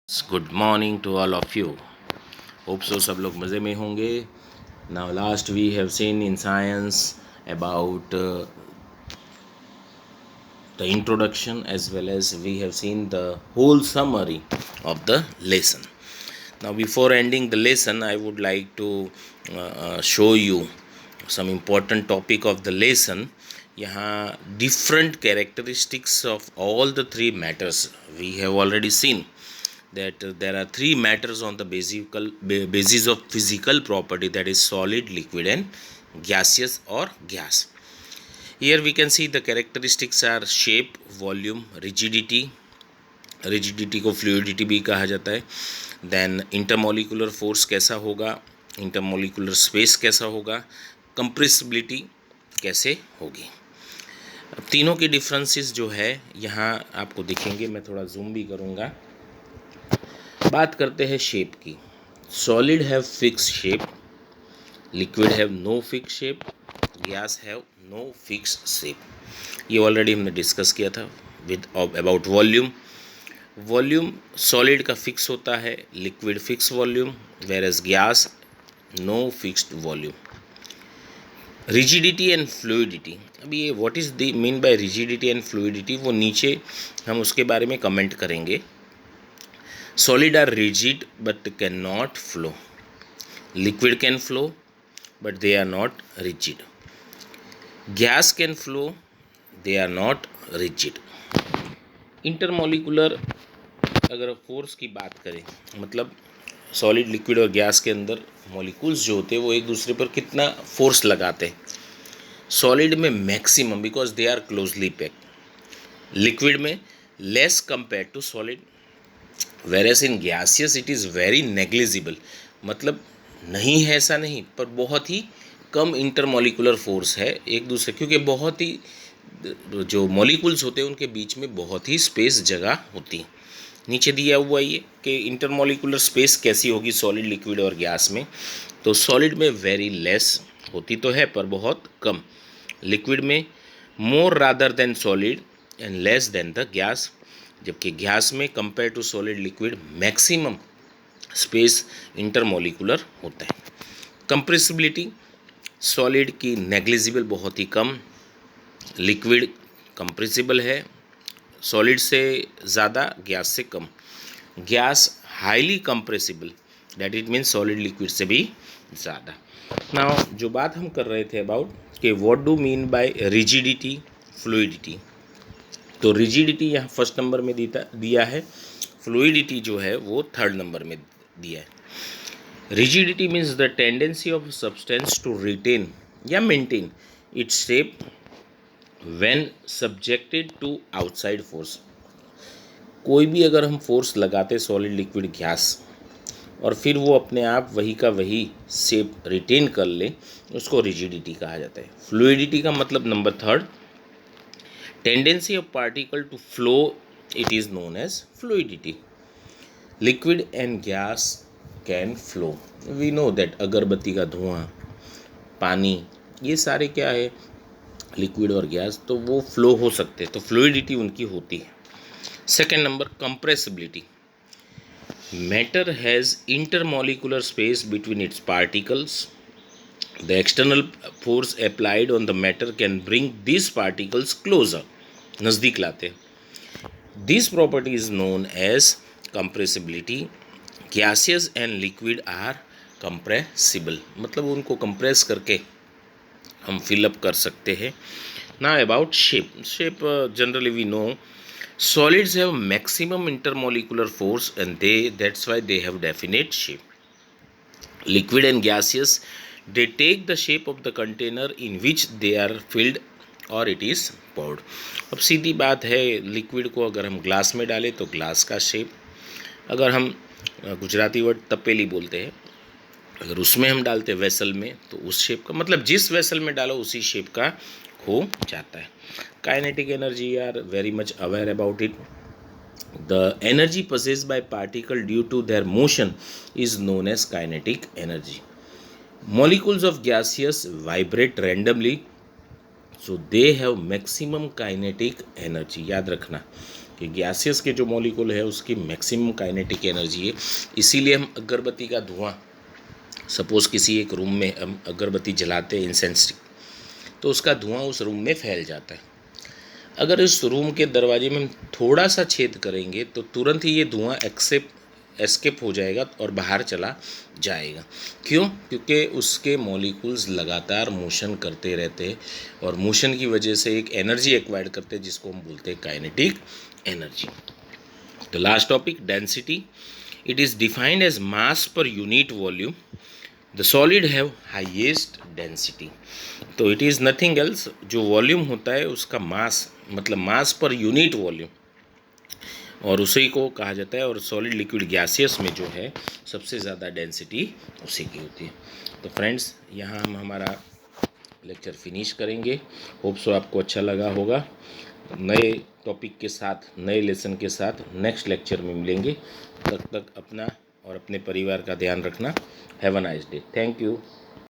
Good morning to all of you. Hope so सब लोग मज़े में होंगे। Now last we have seen in science about the introduction, as well as we have seen the whole summary of the lesson. Now before ending the lesson, I would like to show you some important topic of the lesson. यहाँ different characteristics of all the three matters we have already seen that there are three matters on the basis of physical property, that is solid, liquid and gaseous or gas. Here we can see the characteristics are shape, volume, rigidity. Rigidity को fluidity भी कहा जाता है. Then intermolecular force कैसा होगा, intermolecular space कैसा होगा, compressibility कैसे होगी. अब तीनों की डिफरेंसेस जो है यहाँ आपको दिखेंगे. मैं थोड़ा जूम भी करूँगा. बात करते हैं शेप की. Solid have fix shape, liquid have no fix shape, gas have no fix shape. ये ऑलरेडी हमने डिस्कस किया था with about volume. Volume solid का फिक्स होता है, liquid fix volume, whereas gas no fixed volume. Rigidity and fluidity. अब ये what is the mean by rigidity and fluidity, वो नीचे हम उसके बारे में कमेंट करेंगे. Solid are rigid but can not flow. Liquid can flow but they are not rigid. Gas can flow, they are not rigid. Intermolecular अगर force की बात करें, मतलब सॉलिड, लिक्विड और गैस के अंदर मॉलिक्यूल्स जो होते हैं वो एक दूसरे पर कितना फोर्स लगाते हैं. सॉलिड में maximum, because they are closely packed. Liquid में less compare to solid, whereas in gaseous it is very negligible. मतलब नहीं है ऐसा नहीं, पर बहुत ही कम इंटरमोलिकुलर फोर्स है एक दूसरे, क्योंकि बहुत ही जो मॉलिक्यूल्स होते हैं उनके बीच में बहुत ही स्पेस जगह होती है. नीचे दिया हुआ ये कि इंटरमोलिकुलर स्पेस कैसी होगी सॉलिड, लिक्विड और गैस में. तो सॉलिड में वेरी लेस होती तो है पर बहुत कम. लिक्विड में more rather than solid and less than the gas. जबकि गैस में compare to solid, liquid maximum space intermolecular होता है. कंप्रेसिबिलिटी सॉलिड की नेग्लिजिबल, बहुत ही कम. लिक्विड कंप्रेसिबल है, सॉलिड से ज़्यादा, गैस से कम. Gas highly compressible, that it means solid liquid से भी ज़्यादा. नाउ जो बात हम कर रहे थे अबाउट कि what do mean by rigidity, fluidity. तो रिजिडिटी यहाँ फर्स्ट नंबर में दिया है, फ्लूइडिटी जो है वो थर्ड नंबर में दिया है. Rigidity means the tendency of substance to retain या maintain its shape when subjected to outside force. कोई भी अगर हम फोर्स लगाते सॉलिड, लिक्विड, गैस, और फिर वो अपने आप वही का वही शेप रिटेन कर ले, उसको रिजिडिटी कहा जाता है. फ्लूइडिटी का मतलब number third, tendency of particle to flow, it is known as fluidity. Liquid and gas can flow. We know that अगरबत्ती का धुआं, पानी, ये सारे क्या है, लिक्विड और गैस, तो वो फ्लो हो सकते हैं, तो फ्लूइडिटी उनकी होती है. Second number compressibility. Matter has intermolecular space between its particles. The external force applied on the matter can bring this particles closer, नज़दीक लाते हैं. This property is known as compressibility. Gaseous and liquid are compressible, मतलब उनको compress करके हम fill up कर सकते हैं. ना about shape. Shape generally we know solids have maximum intermolecular force and that's why they have definite shape. Liquid and gaseous, they take the shape of the container in which they are filled or it is poured. अब सीधी बात है, liquid को अगर हम glass में डालें तो glass का शेप, अगर हम गुजराती वर्ड तपेली बोलते हैं, अगर उसमें हम डालते हैं वेसल में तो उस शेप का, मतलब जिस वेसल में डालो उसी शेप का हो जाता है. Kinetic energy are very much aware about it. The energy possessed by particle due to their motion is known as kinetic energy. Molecules of gaseous vibrate randomly, so they have maximum kinetic energy. याद रखना, कि gaseous के जो molecule है उसकी maximum kinetic energy है। इसीलिए हम अगरबत्ती का धुआं, सपोज़ किसी एक रूम में हम अगरबत्ती जलाते हैं इंसेंस, तो उसका धुआं उस रूम में फैल जाता है। अगर इस रूम के दरवाजे में हम थोड़ा सा छेद करेंगे तो तुरंत ही ये धुआं एस्केप हो जाएगा और बाहर चला जाएगा। क्यों? क्योंकि उसके मॉलिक्यूल्स लगातार मोशन करते रहते हैं और मोशन की वजह से एक एनर्जी एक्वायर्ड करते हैं जिसको हम बोलते हैं काइनेटिक एनर्जी। तो last topic, density. It is defined as mass per unit volume. The solid have highest density. तो इट इज़ नथिंग एल्स, जो वॉल्यूम होता है उसका मास, मतलब मास पर यूनिट वॉल्यूम, और उसी को कहा जाता है। और सॉलिड लिक्विड गैसियस में जो है सबसे ज़्यादा डेंसिटी उसी की होती है। तो फ्रेंड्स, यहाँ हम हमारा लेक्चर फिनिश करेंगे। होप सो आपको अच्छा लगा होगा। नए टॉपिक के साथ, नए लेसन के साथ नेक्स्ट लेक्चर में मिलेंगे। तब तक अपना और अपने परिवार का ध्यान रखना। Have a nice day. Thank you.